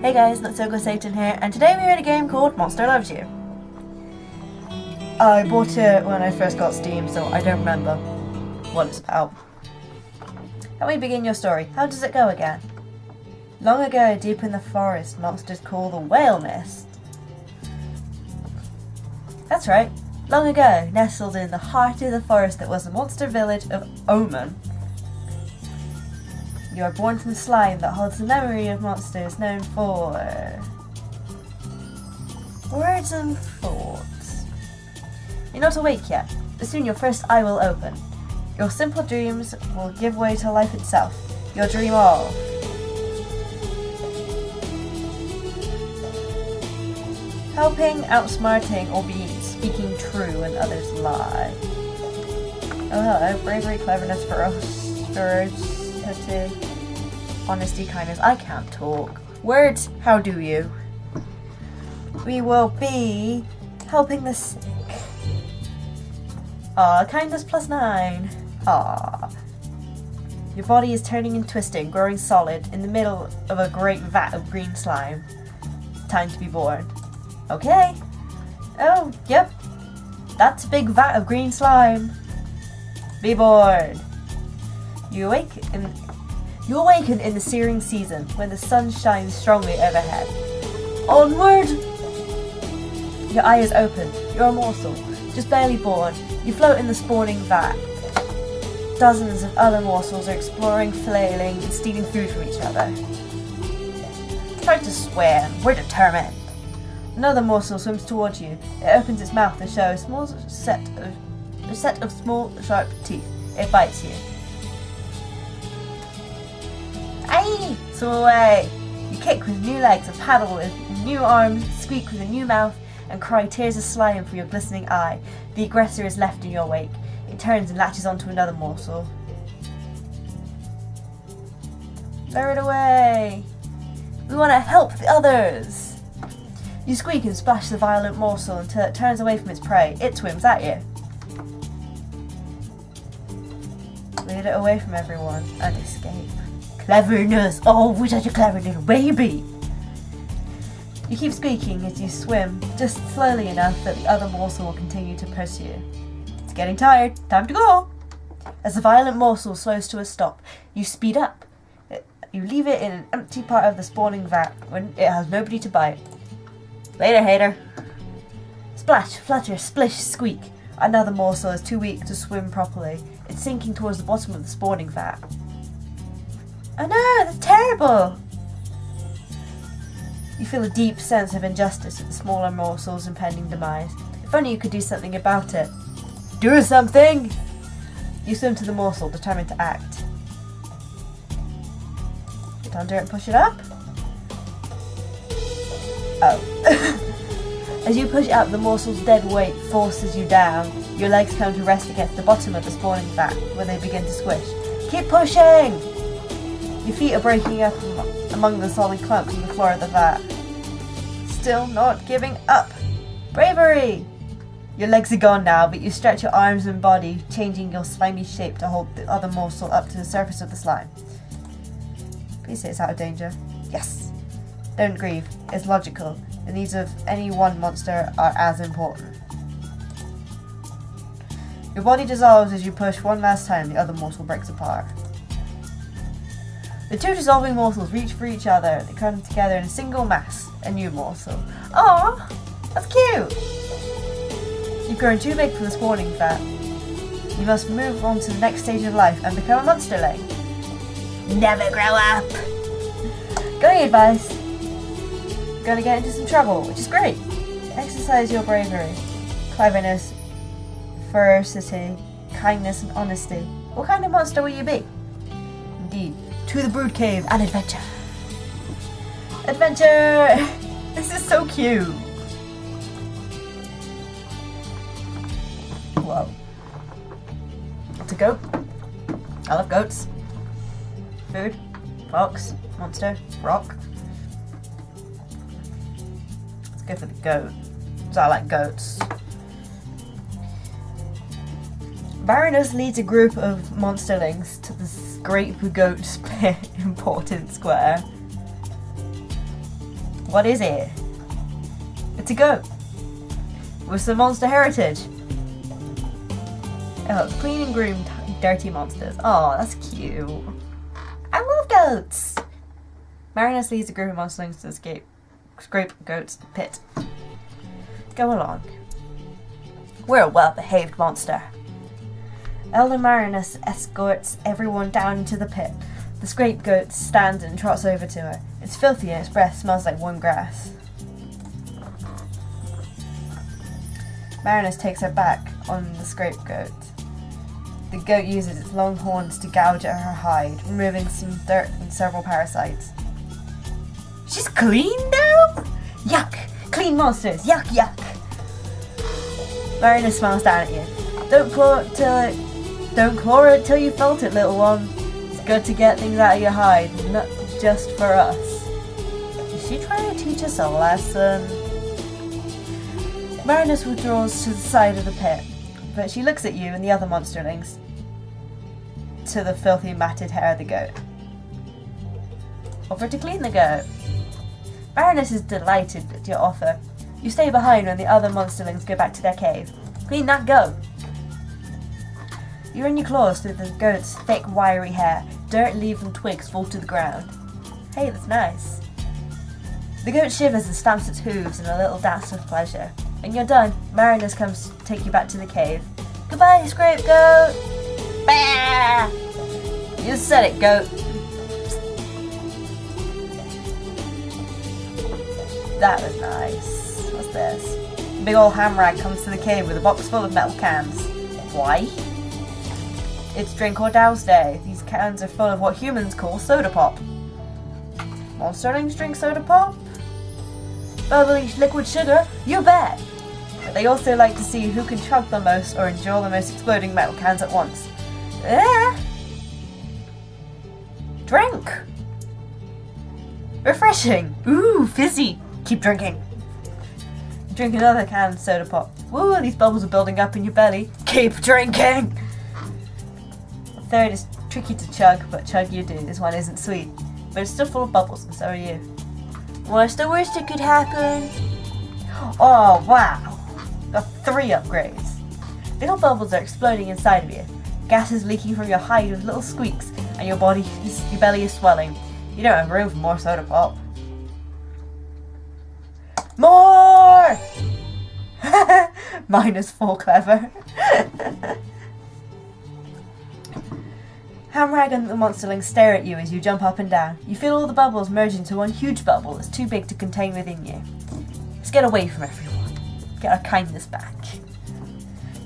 Hey guys, NotSilkOrSatan here, and today we're in a game called Monster Loves You. I bought it when I first got Steam, so I don't remember what it's about. How we begin your story? How does it go again? Long ago, deep in the forest, monsters called the whale mist. That's right. Long ago, nestled in the heart of the forest that was the monster village of Omen. You are born from slime that holds the memory of monsters known for words and thoughts. You're not awake yet, but soon your first eye will open. Your simple dreams will give way to life itself. You'll dream of helping, outsmarting, or speaking true when others lie. Oh hello, bravery, cleverness, ferocity, honesty, kindness. I can't talk. Words, how do you? We will be helping the sick. Kindness +9. Your body is turning and twisting, growing solid, in the middle of a great vat of green slime. Time to be born. Okay. Oh, yep. That's a big vat of green slime. Be born. You awaken in the searing season when the sun shines strongly overhead. Onward! Your eye is open. You're a morsel, just barely born. You float in the spawning vat. Dozens of other morsels are exploring, flailing, and stealing food from each other. Try to swim. We're determined. Another morsel swims towards you. It opens its mouth to show a set of small, sharp teeth. It bites you. Aye! Swim away! You kick with new legs and paddle with new arms, squeak with a new mouth, and cry tears of slime from your glistening eye. The aggressor is left in your wake. It turns and latches onto another morsel. Lure it away! We want to help the others! You squeak and splash the violent morsel until it turns away from its prey. It swims at you. Lead it away from everyone and escape. Cleverness! Oh, we're such a clever little baby! You keep squeaking as you swim, just slowly enough that the other morsel will continue to pursue. It's getting tired. Time to go! As the violent morsel slows to a stop, you speed up. You leave it in an empty part of the spawning vat when it has nobody to bite. Later, hater. Splash, flutter, splish, squeak. Another morsel is too weak to swim properly. It's sinking towards the bottom of the spawning vat. Oh no, that's terrible! You feel a deep sense of injustice at the smaller morsel's impending demise. If only you could do something about it. Do something! You swim to the morsel, determined to act. Get under it and push it up. Oh. As you push up, the morsel's dead weight forces you down. Your legs come to rest against the bottom of the spawning vat, where they begin to squish. Keep pushing! Your feet are breaking up among the solid clumps on the floor of the vat. Still not giving up. Bravery! Your legs are gone now, but you stretch your arms and body, changing your slimy shape to hold the other morsel up to the surface of the slime. Please say it's out of danger. Yes! Don't grieve. It's logical. The needs of any one monster are as important. Your body dissolves as you push one last time. The other morsel breaks apart. The two dissolving morsels reach for each other. They come together in a single mass. A new morsel. Aww! That's cute! You've grown too big for the spawning vat. You must move on to the next stage of life and become a monsterling. Never grow up! Going advice. You're gonna get into some trouble, which is great. Exercise your bravery, cleverness, ferocity, kindness, and honesty. What kind of monster will you be? Indeed. To the brood cave and adventure. Adventure! This is so cute. Whoa. It's a goat. I love goats. Food. Fox. Monster. Rock. Let's go for the goat. Because I like goats. Baroness leads a group of monsterlings to this great goat important square. What is it? It's a goat. With some monster heritage. Oh, clean and groomed dirty monsters. Oh, that's cute. I love goats. Marinus leads a group of monsterlings to escape Scrape Goat's pit. Go along. We're a well-behaved monster. Elder Marinus escorts everyone down into the pit. The Scrape Goat stands and trots over to her. It's filthy and its breath smells like warm grass. Marinus takes her back on the Scrape Goat. The goat uses its long horns to gouge at her hide, removing some dirt and several parasites. She's clean now? Yuck! Clean monsters! Yuck, yuck! Marinus smiles down at you. Don't claw it till you felt it, little one. It's good to get things out of your hide, not just for us. Is she trying to teach us a lesson? Marinus withdraws to the side of the pit, but she looks at you and the other monsterlings to the filthy matted hair of the goat. Offer to clean the goat. Marinus is delighted at your offer. You stay behind when the other monsterlings go back to their cave. Clean that goat. You run your claws through the goat's thick, wiry hair. Dirt, leaves and twigs fall to the ground. Hey, that's nice. The goat shivers and stamps its hooves in a little dance of pleasure. When you're done, Marinus comes to take you back to the cave. Goodbye, Scrape Goat! Bah! You said it, goat. That was nice. What's this? Big old hamrag comes to the cave with a box full of metal cans. Why? It's drink or douse day. These cans are full of what humans call soda pop. Monsterlings drink soda pop? Bubbly liquid sugar? You bet! But they also like to see who can chug the most or endure the most exploding metal cans at once. Drink! Refreshing! Ooh, fizzy! Keep drinking. Drink another can of soda pop. Woo, these bubbles are building up in your belly. Keep drinking! The third is tricky to chug, but chug you do. This one isn't sweet, but it's still full of bubbles, and so are you. What's the worst that could happen? Oh, wow! Got 3 upgrades. Little bubbles are exploding inside of you. Gas is leaking from your hide with little squeaks, and your belly is swelling. You don't have room for more soda pop. More! Minus 4 clever. Hamrag and the monsterlings stare at you as you jump up and down. You feel all the bubbles merge into one huge bubble that's too big to contain within you. Let's get away from everyone. Get our kindness back.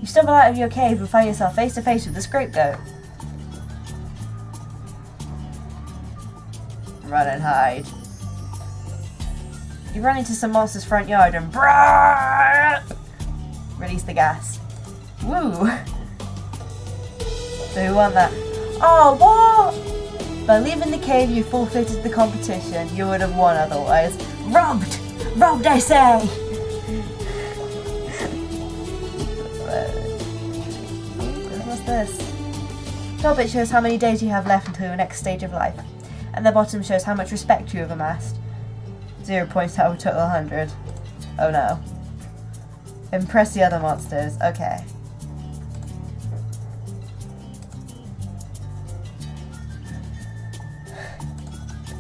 You stumble out of your cave and find yourself face to face with the Scrape Goat. Run and hide. You run into some monster's front yard and release the gas. Woo! So who won that? Oh, what? By leaving the cave, you forfeited the competition. You would have won otherwise. Robbed! Robbed, I say! What's this? Top bit shows how many days you have left until your next stage of life. And the bottom shows how much respect you have amassed. 0 points out of a total 100. Oh no. Impress the other monsters. Okay.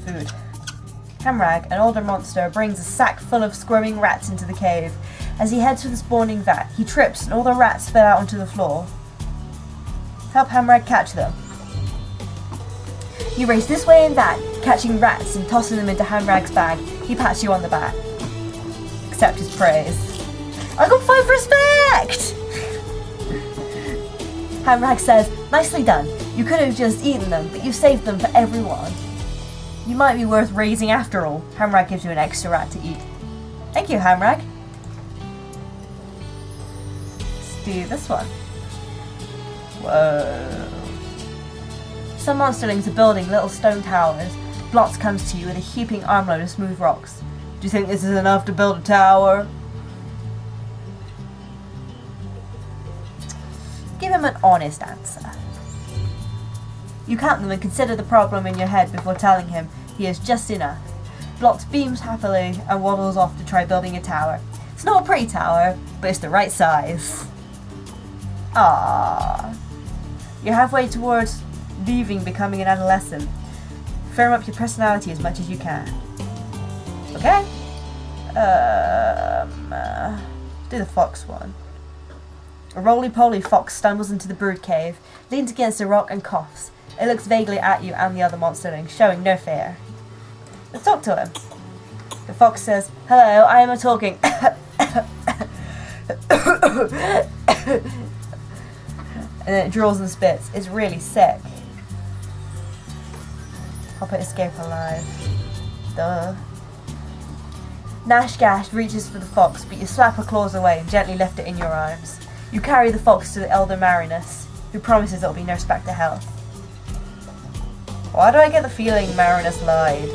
Food. Hamrag, an older monster, brings a sack full of squirming rats into the cave. As he heads for the spawning vat, he trips and all the rats spill out onto the floor. Help Hamrag catch them. You race this way and that, catching rats and tossing them into Hamrag's bag. He pats you on the back. Accept his praise. I got 5 respect! Hamrag says, nicely done. You could have just eaten them, but you saved them for everyone. You might be worth raising after all. Hamrag gives you an extra rat to eat. Thank you, Hamrag. Let's do this one. Whoa. Some monsterlings are building little stone towers. Blotz comes to you with a heaping armload of smooth rocks. Do you think this is enough to build a tower? Give him an honest answer. You count them and consider the problem in your head before telling him he has just enough. Blox beams happily and waddles off to try building a tower. It's not a pretty tower, but it's the right size. Ah, you're halfway towards leaving, becoming an adolescent. Firm up your personality as much as you can. Okay. Do the fox one. A roly-poly fox stumbles into the brood cave, leans against a rock and coughs. It looks vaguely at you and the other monsterlings, showing no fear. Let's talk to him. The fox says, "Hello, I am a talking..." And then it drools and spits. It's really sick. Hope it escape alive. Duh. Nash Gash reaches for the fox, but you slap her claws away and gently lift it in your arms. You carry the fox to the elder Marinus, who promises it'll be nursed back to health. Why do I get the feeling Marinus lied?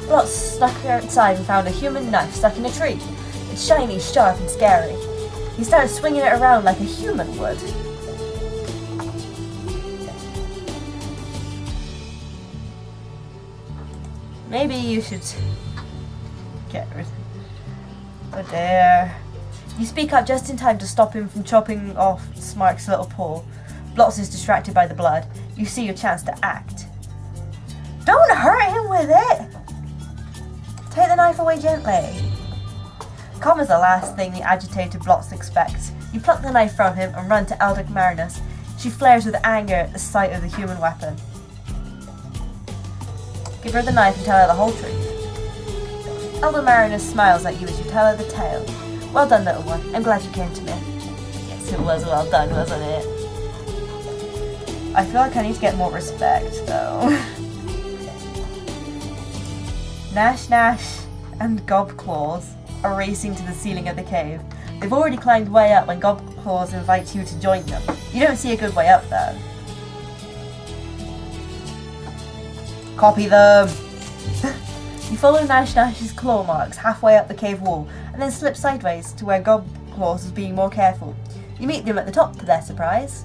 Blox snuck outside and found a human knife stuck in a tree. It's shiny, sharp, and scary. He started swinging it around like a human would. Maybe you should get rid of it. Oh dear. You speak up just in time to stop him from chopping off Smark's little paw. Blox is distracted by the blood. You see your chance to act. Don't hurt him with it! Take the knife away gently. Calm is the last thing the agitated Blox expects. You pluck the knife from him and run to Elder Marinus. She flares with anger at the sight of the human weapon. Give her the knife and tell her the whole truth. Elder Marinus smiles at you as you tell her the tale. Well done, little one. I'm glad you came to me. Yes, it was well done, wasn't it? I feel like I need to get more respect, though. Nash and Gobclaws are racing to the ceiling of the cave. They've already climbed way up when Gobclaws invites you to join them. You don't see a good way up, though. Copy them! You follow Nash's claw marks halfway up the cave wall, and then slip sideways to where Gobclaws is being more careful. You meet them at the top to their surprise.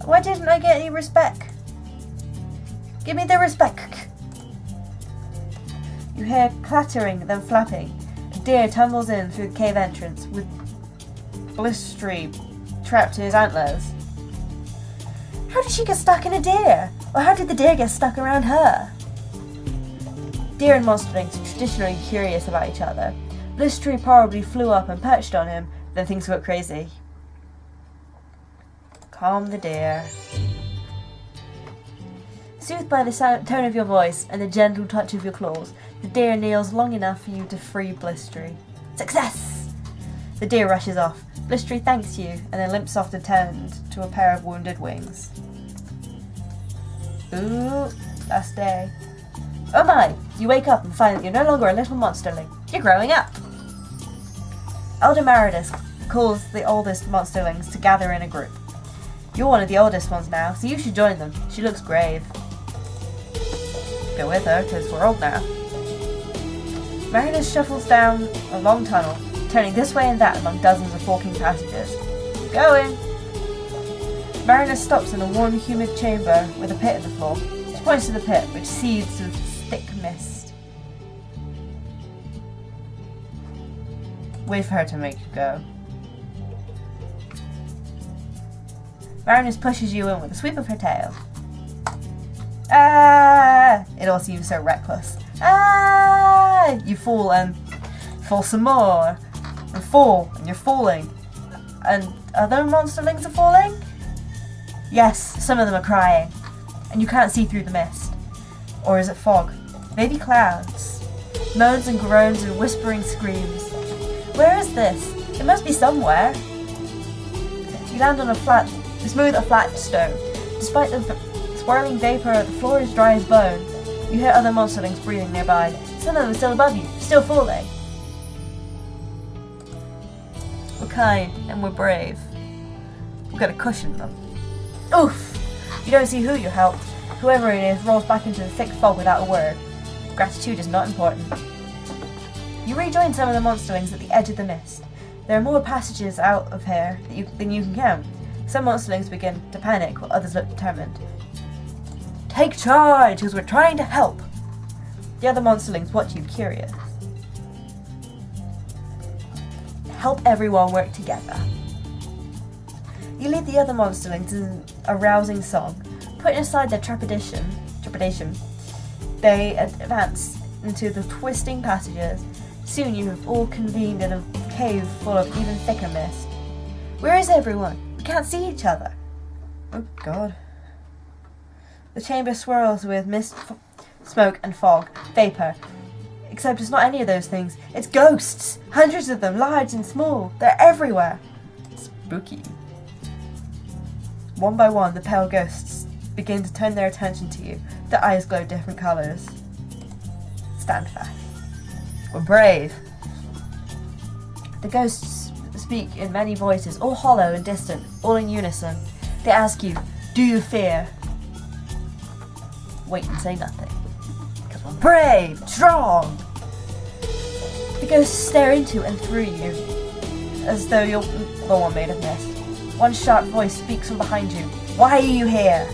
Why didn't I get any respect? Give me the respect! You hear clattering, then flapping. A deer tumbles in through the cave entrance, with Blistery trapped to his antlers. How did she get stuck in a deer? Or how did the deer get stuck around her? Deer and monsterlings are traditionally curious about each other. Blistery probably flew up and perched on him, then things got crazy. Calm the deer. Soothed by the tone of your voice and the gentle touch of your claws, the deer kneels long enough for you to free Blistery. Success! The deer rushes off. Blistery thanks you and then limps off to tend to a pair of wounded wings. Ooh, last day. Oh my! You wake up and find that you're no longer a little monsterling. You're growing up! Elder Marinus calls the oldest monsterlings to gather in a group. You're one of the oldest ones now, so you should join them. She looks grave. Go with her, because we're old now. Marinus shuffles down a long tunnel, turning this way and that among dozens of forking passages. Going! Marinus stops in a warm, humid chamber with a pit in the floor. She points to the pit, which seethes with thick mist. Wait for her to make you go. Marinus pushes you in with a sweep of her tail. Ah! It all seems so reckless. Ah! You fall and fall some more. And fall, and you're falling. And other monsterlings are falling? Yes, some of them are crying. And you can't see through the mist. Or is it fog? Maybe clouds. Moans and groans and whispering screams. Where is this? It must be somewhere. You land on a smooth flat stone. Despite the swirling vapor, the floor is dry as bone. You hear other monsterlings breathing nearby. Some of them are still above you, still falling. We're kind and we're brave. We've got to cushion them. Oof! You don't see who you helped. Whoever it is rolls back into the thick fog without a word. Gratitude is not important. You rejoin some of the monsterlings at the edge of the mist. There are more passages out of here than you can count. Some monsterlings begin to panic while others look determined. Take charge, because we're trying to help. The other monsterlings watch you, curious. Help everyone work together. You lead the other monsterlings in a rousing song. Putting aside their trepidation, they advance into the twisting passages. Soon you have all convened in a cave full of even thicker mist. Where is everyone? We can't see each other. Oh God. The chamber swirls with mist, smoke and fog, vapor. Except it's not any of those things. It's ghosts! Hundreds of them, large and small. They're everywhere. Spooky. One by one, the pale ghosts begin to turn their attention to you. Their eyes glow different colours. Stand fast. We're brave. The ghosts speak in many voices, all hollow and distant, all in unison. They ask you, do you fear? Wait and say nothing. Because we're brave, strong. The ghosts stare into and through you, as though you're the one made of mist. One sharp voice speaks from behind you. Why are you here?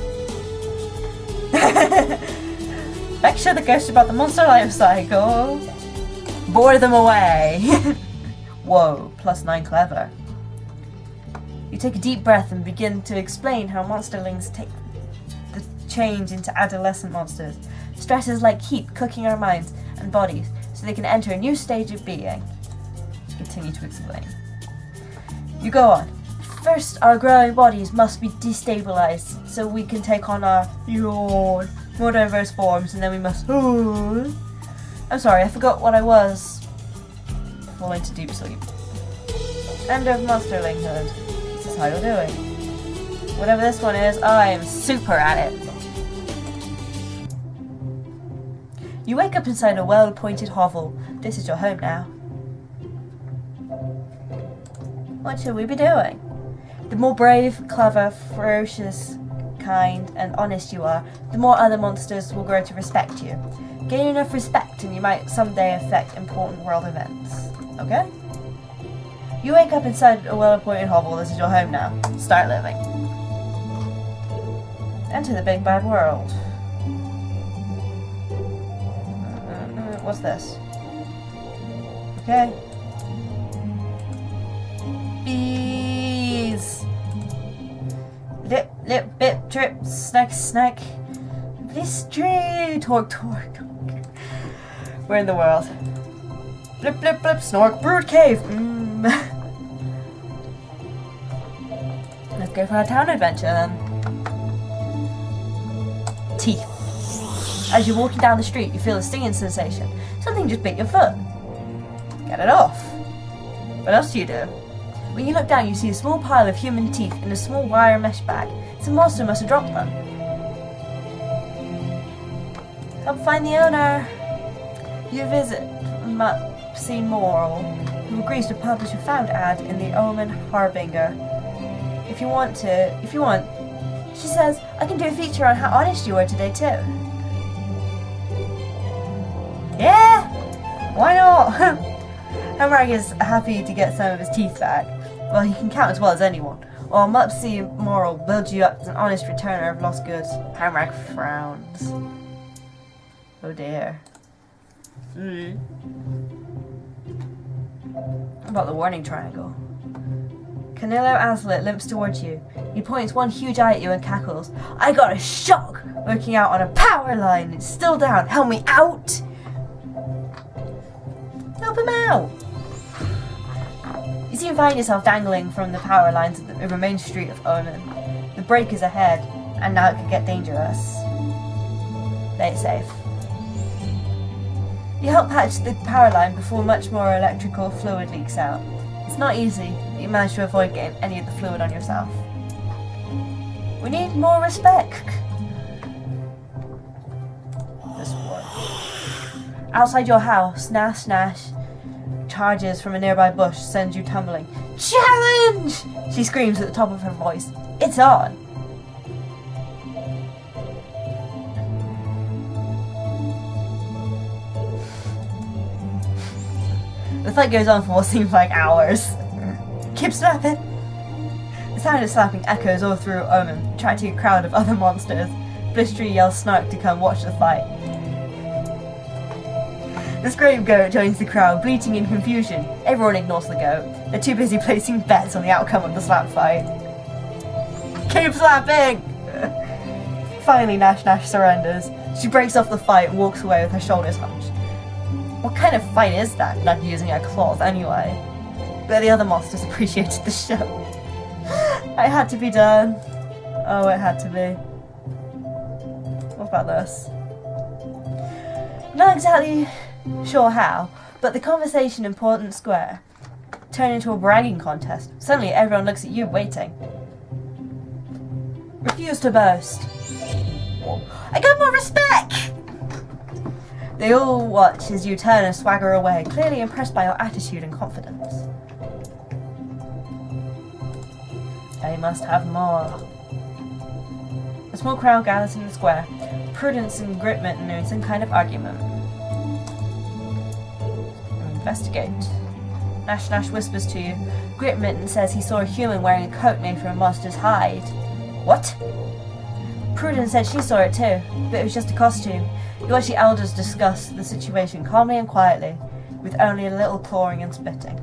Lecture the ghost about the monster life cycle. Bore them away. Whoa, +9 clever. You take a deep breath and begin to explain how monsterlings take the change into adolescent monsters. Stress is like heat cooking our minds and bodies so they can enter a new stage of being. Continue to explain. You go on. First, our growing bodies must be destabilized so we can take on our more diverse forms, and then we must... I'm sorry, I forgot what I was. Fall into deep sleep. End of monsterlinghood. This is how you're doing. Whatever this one is, I am super at it. You wake up inside a well-appointed hovel. This is your home now. What should we be doing? The more brave, clever, ferocious, kind, and honest you are, the more other monsters will grow to respect you. Gain enough respect and you might someday affect important world events. Okay? You wake up inside a well-appointed hovel. This is your home now. Start living. Enter the big bad world. What's this? Okay. Bees. Lip, lip, bip, trip, snack, snack. Blistry, torque, torque. We're in the world. Blip, blip, blip, snork, brood cave. Let's go for a town adventure then. Teeth. As you're walking down the street, you feel a stinging sensation. Something just bit your foot. Get it off. What else do you do? When you look down, you see a small pile of human teeth in a small wire mesh bag. Some monster must have dropped them. Help find the owner. You visit Maxine Moral, who agrees to publish a found ad in the Omen Harbinger. If you want, she says, I can do a feature on how honest you were today too. Yeah! Why not? Hamrag is happy to get some of his teeth back. Well, he can count as well as anyone. While Mupsy Moral builds you up as an honest returner of lost goods, Hamrag frowns. Oh dear. What about the warning triangle? Canillo Azlet limps towards you. He points one huge eye at you and cackles. I got a shock! Working out on a power line. It's still down. Help me out! Help him out! You soon find yourself dangling from the power lines of the main street of Omen. The break is ahead, and now it could get dangerous. Play it safe. You help patch the power line before much more electrical fluid leaks out. It's not easy, but you manage to avoid getting any of the fluid on yourself. We need more respect. This one. Outside your house, Nash Nash charges from a nearby bush, sends you tumbling. Challenge! She screams at the top of her voice. It's on! The fight goes on for what seems like hours. Keep slapping! The sound of slapping echoes all through Omen, attracting a crowd of other monsters. Blistery yells Snark to come watch the fight. The Scrape Goat joins the crowd, bleating in confusion. Everyone ignores the goat. They're too busy placing bets on the outcome of the slap fight. Keep slapping! Finally, Nash surrenders. She breaks off the fight and walks away with her shoulders hunched. What kind of fight is that, not using her claws anyway? But the other monsters appreciated the show. It had to be done. Oh, it had to be. What about this? Not exactly sure how, but the conversation in Portland Square turned into a bragging contest. Suddenly everyone looks at you, waiting. Refuse to boast. I got more respect! They all watch as you turn and swagger away, clearly impressed by your attitude and confidence. I must have more. A small crowd gathers in the square. Prudence and Gritmitten are in some kind of argument. Investigate. Nash whispers to you. Gritmitten says he saw a human wearing a coat made from a monster's hide. What? Prudence said she saw it too, but it was just a costume. You watch the elders discuss the situation calmly and quietly, with only a little clawing and spitting.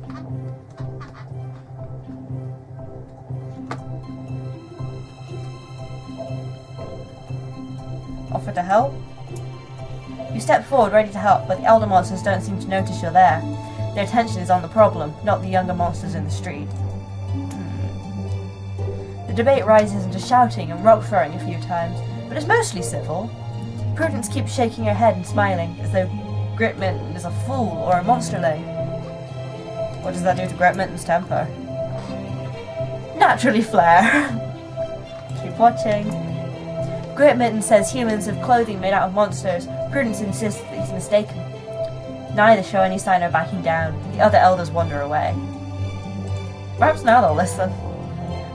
Offer to help? You step forward ready to help, but the elder monsters don't seem to notice you're there. Their attention is on the problem, not the younger monsters in the street. The debate rises into shouting and rock throwing a few times, but it's mostly civil. Prudence keeps shaking her head and smiling, as though Gritmitten is a fool or a monsterling. What does that do to Gritmitten's temper? Naturally flare. Keep watching. Gritmitten says humans have clothing made out of monsters. Prudence insists that he's mistaken. Neither show any sign of backing down. The other elders wander away. Perhaps now they'll listen.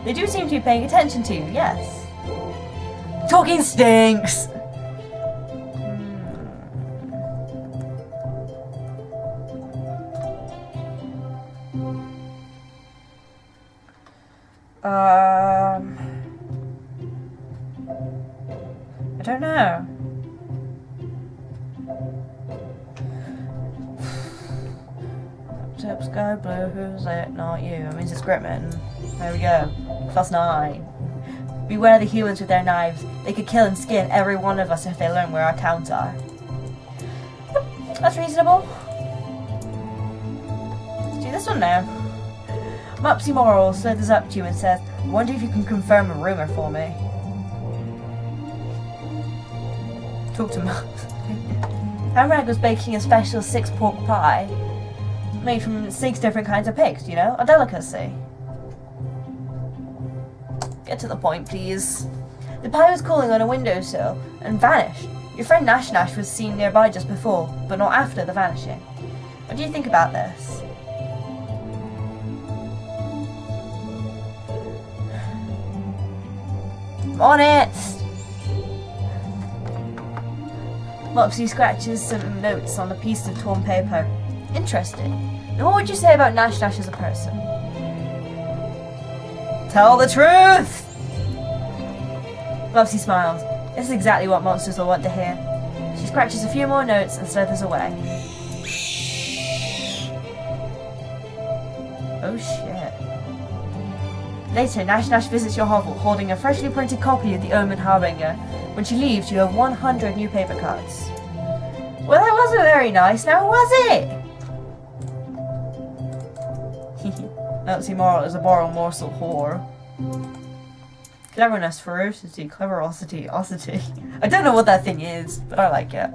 They do seem to be paying attention to you, yes. Talking stinks! I don't know. Tip sky blue, who's it? Not you. It means it's Gritmitten. There we go. +9. Beware the humans with their knives. They could kill and skin every one of us if they learn where our towns are. That's reasonable. Let's do this one now. Mopsy Moral slithers up to you and says, I wonder if you can confirm a rumor for me. Talk to Mops. Hamrag was baking a special 6 pork pie made from 6 different kinds of pigs, you know? A delicacy. Get to the point, please. The pie was cooling on a windowsill and vanished. Your friend Nash was seen nearby just before, but not after the vanishing. What do you think about this? I'm on it! Mopsy scratches some notes on a piece of torn paper. Interesting. Now what would you say about Nash as a person? Tell the truth! Mopsy smiles. This is exactly what monsters will want to hear. She scratches a few more notes and slithers away. Oh shit. Later, Nash visits your hovel, holding a freshly printed copy of the Omen Harbinger. When she leaves, you have 100 new paper cards. Well, that wasn't very nice, now was it? Nancy Moral is a moral morsel whore. Cleverness, ferocity, cleverosity, osity. I don't know what that thing is, but I like it.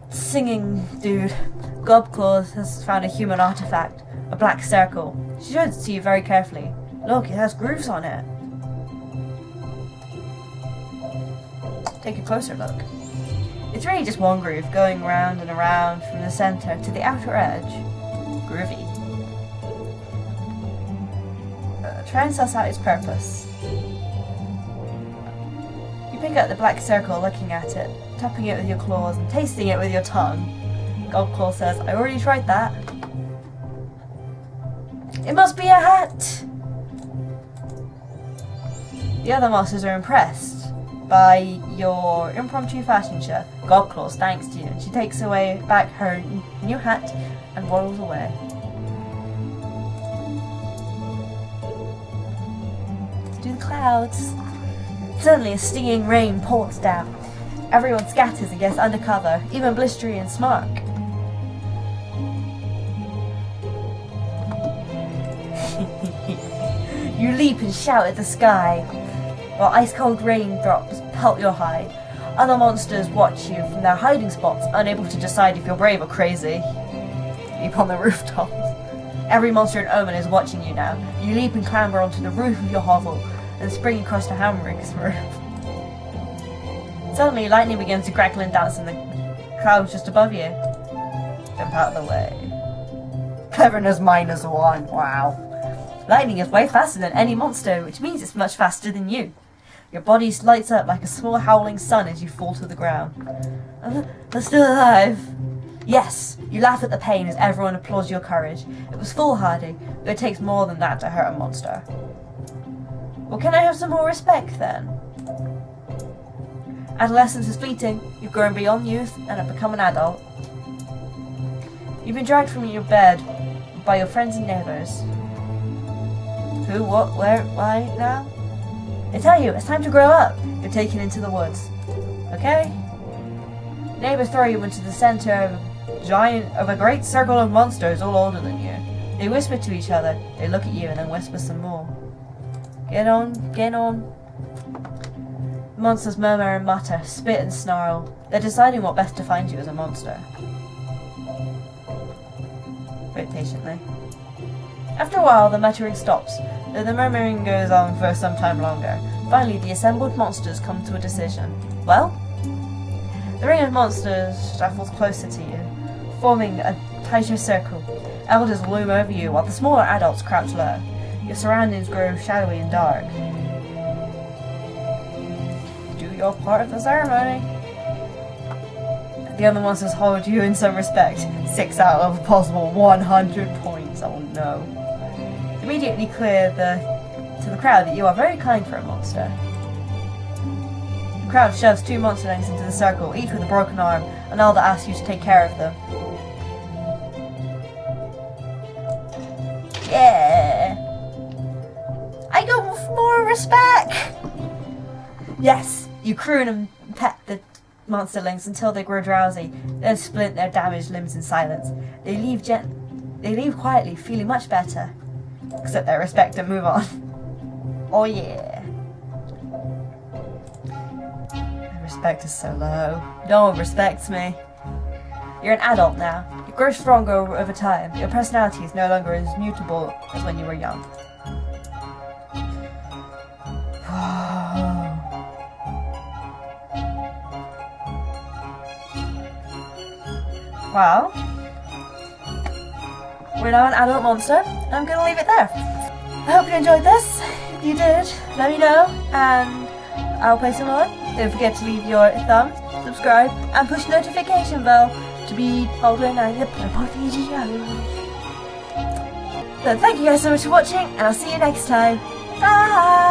Singing dude. Gobclaws has found a human artifact, a black circle. She shows it to you very carefully. Look, it has grooves on it. Take a closer look. It's really just one groove, going round and around from the center to the outer edge. Groovy. Try and suss out its purpose. You pick up the black circle, looking at it, tapping it with your claws and tasting it with your tongue. Gobclaw says, I already tried that. It must be a hat! The other monsters are impressed by your impromptu fashion show. Gobclaws thanks to you, and she takes away back her new hat and waddles away. To the clouds. Suddenly a stinging rain pours down. Everyone scatters and gets under cover, even Blistery and Smark. You leap and shout at the sky, while ice-cold raindrops pelt your hide. Other monsters watch you from their hiding spots, unable to decide if you're brave or crazy. Leap on the rooftops. Every monster in Omen is watching you now. You leap and clamber onto the roof of your hovel, and spring across the Hammerig's roof. Suddenly, lightning begins to crackle and dance in the clouds just above you. Jump out of the way. Cleverness -1. Wow. Lightning is way faster than any monster, which means it's much faster than you. Your body lights up like a small howling sun as you fall to the ground. I'm still alive. Yes, you laugh at the pain as everyone applauds your courage. It was foolhardy, but it takes more than that to hurt a monster. Well, can I have some more respect then? Adolescence is fleeting. You've grown beyond youth and have become an adult. You've been dragged from your bed by your friends and neighbours. Who, what, where, why now? They tell you it's time to grow up. You're taken into the woods. Okay? Neighbours throw you into the centre of a great circle of monsters all older than you. They whisper to each other. They look at you and then whisper some more. Get on, get on. Monsters murmur and mutter, spit and snarl. They're deciding what best defines you as a monster. Wait patiently. After a while, the muttering stops, though the murmuring goes on for some time longer. Finally, the assembled monsters come to a decision. Well? The ring of monsters shuffles closer to you, forming a tighter circle. Elders loom over you, while the smaller adults crouch low. Your surroundings grow shadowy and dark. Do your part of the ceremony. The other monsters hold you in some respect. 6 out of a possible 100 points. Oh no. It's immediately clear to the crowd that you are very kind for a monster. The crowd shoves 2 monsterlings into the circle, each with a broken arm, and Elder asks you to take care of them. Yeah! I got more respect! Yes, you croon and pet the monsterlings until they grow drowsy, then splint their damaged limbs in silence. They leave quietly, feeling much better. Accept their respect and move on. Oh yeah. My respect is so low. No one respects me. You're an adult now. You grow stronger over time. Your personality is no longer as mutable as when you were young. Well, we're now an adult monster, and I'm going to leave it there. I hope you enjoyed this. If you did, let me know, and I'll play some more. Don't forget to leave your thumbs, subscribe, and push the notification bell to be told when I upload more videos. So thank you guys so much for watching, and I'll see you next time. Bye!